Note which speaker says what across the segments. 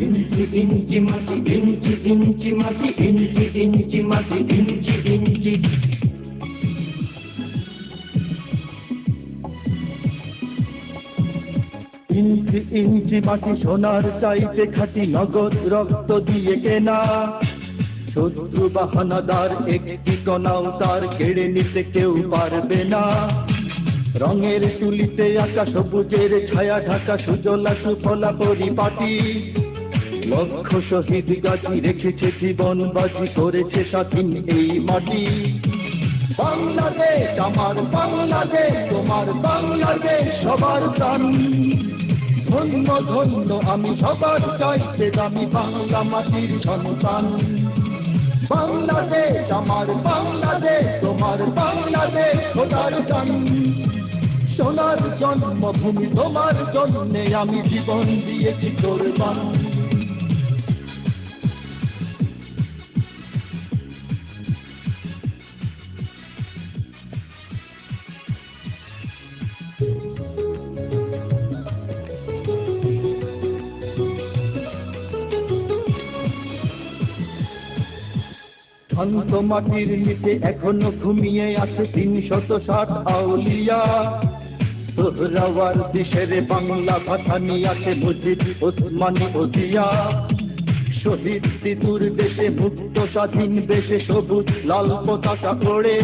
Speaker 1: ইঞ্চি ইঞ্চি মাটি, ইঞ্চি ইঞ্চি মাটি, ইঞ্চি ইঞ্চি মাটি, ইঞ্চি ইঞ্চি। ইঞ্চি ইঞ্চি মাটি সোনার চাইতে খাঁটি, নগদ রক্ত দিয়ে কেনা। শত্রু বা হানাদার একটি কণাও তার কেড়ে নিতে কেউ পারবে না। রঙের তুলিতে আঁকা সবুজের ছায়া ঢাকা সুজলা সুফলা পরিপাটি। লক্ষ শহীদ গাছি রেখেছে জীবন বাজি, করেছে স্বাধীন এই মাটি। বাংলাদেশ আমার বাংলাদেশ, তোমার বাংলাদেশ সবার প্রাণ। ধন্য ধন্য আমি সবার চাইতে দামি বাংলা মাটির সন্তান। বাংলাদেশ আমার বাংলাদেশ, তোমার বাংলাদেশ খোদার গান। সোনার জন্মভূমি তোমার জন্যে আমি জীবন দিয়েছি কোরবান। শান্ত মাটির নিচে এখনো ঘুমিয়ে আছে ৩৬০ আউলিয়া। সোহরাওয়ার দেশের বাংলা ভাষা নিয়ে আছে মুজিব ওসমানী ওজিয়া। শহীদ তিতুর দেশে মুক্ত স্বাধীন দেশে সবুজ লাল পতাকা ওড়ে।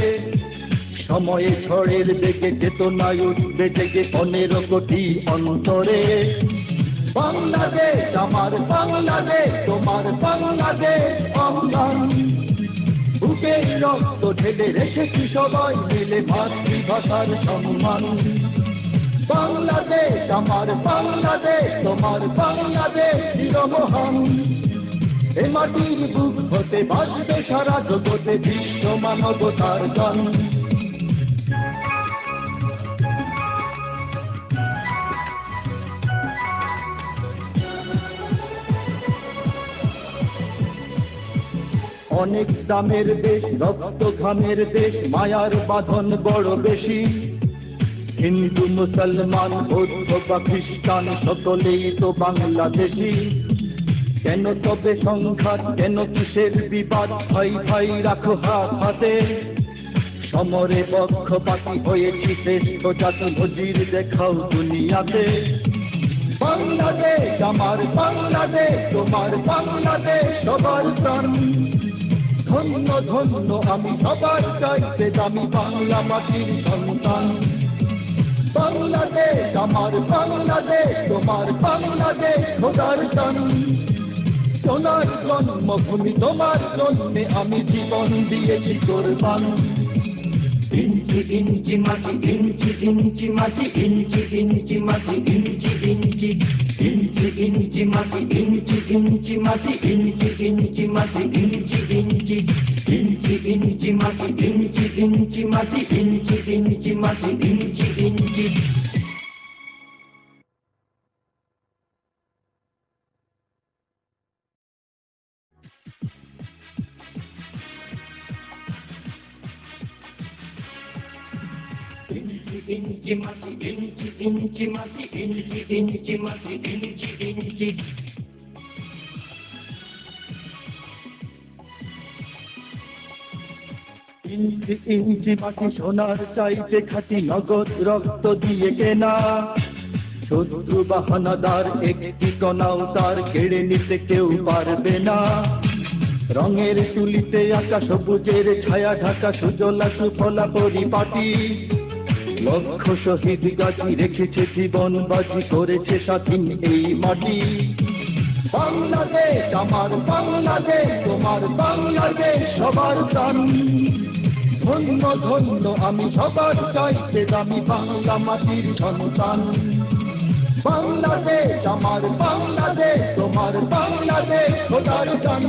Speaker 1: সময়ে ঝড়ের বেগে চেতনায় উঠবে জেগে ১৫ কোটি অন্তরে। বাংলাদেশ আমার বাংলাদেশ, তোমার বাংলাদেশ অম্লান। বুকের রক্ত ঢেলে রেখেছি সবাই মিলে মাতৃভাষার সম্মান। বাংলাদেশ আমার বাংলাদেশ, তোমার বাংলাদেশ চিরমহান। এ মাটির বুক হতে বাজবে সারা জগতে বিশ্ব মানবতার গান। অনেক দামের দেশ, রক্ত ঘামের দেশ, মায়ার বাঁধন বড় বেশি। হিন্দু মুসলমান বৌদ্ধ বা খ্রিস্টান সকলেই তো বাংলাদেশি। কেন তবে সংঘাত, কেন কিসের বিবাদ? ভাই ভাই রাখো হাত হাতে। সমরে পক্ষপাতী হয়েছি শ্রেষ্ঠ জাতি, নজির দেখাও দুনিয়াতে। বাংলাদেশ আমার বাংলাদেশ, তোমার বাংলাদেশ সবার প্রাণ। ধন্য ধন্য আমি সবার চাইতে দামি বাংলা মাটির সন্তান। বাংলাদেশ আমার বাংলাদেশ, তোমার বাংলাদেশ খোদার গান। সোনার জন্মভূমি তোমার জন্যে আমি জীবন দিয়েছি কোরবান। ইঞ্চি ইঞ্চি মাটি, ইঞ্চি ইঞ্চি মাটি, ইঞ্চি ইঞ্চি মাটি, ইঞ্চি ইঞ্চি। ইঞ্চি ইঞ্চি মাটি, ইঞ্চি ইঞ্চি মাটি, ইঞ্চি ইঞ্চি মাটি, ইঞ্চি ইঞ্চি। ইঞ্চি ইঞ্চি মাটি, ইঞ্চি ইঞ্চি মাটি, ইঞ্চি ইঞ্চি মাটি, ইঞ্চি ইঞ্চি। Inchi mati, inchi mati, inchi mati, inchi inchi. ইঞ্চি ইঞ্চি মাটি সোনার চাইতে খাঁটি, নগদ রক্ত দিয়ে কেনা। শত্রু বা হানাদার একটি কণাও তার কেড়ে নিতে কেউ পারবে না। রঙের তুলিতে আঁকা সবুজের ছায়া ঢাকা সুজলা সুফলা পরিপাটি। লক্ষ শহীদ গাছি রেখেছে জীবন বাজি, করেছে স্বাধীন এই মাটি। বাংলাদেশ আমার বাংলাদেশ, তোমার বাংলাদেশ সবার প্রাণ। ধন্য ধন্য আমি সবার চাইতে দামি বাংলা মাটির সন্তান। বাংলাদেশ আমার বাংলাদেশ, তোমার বাংলাদেশ খোদার গান।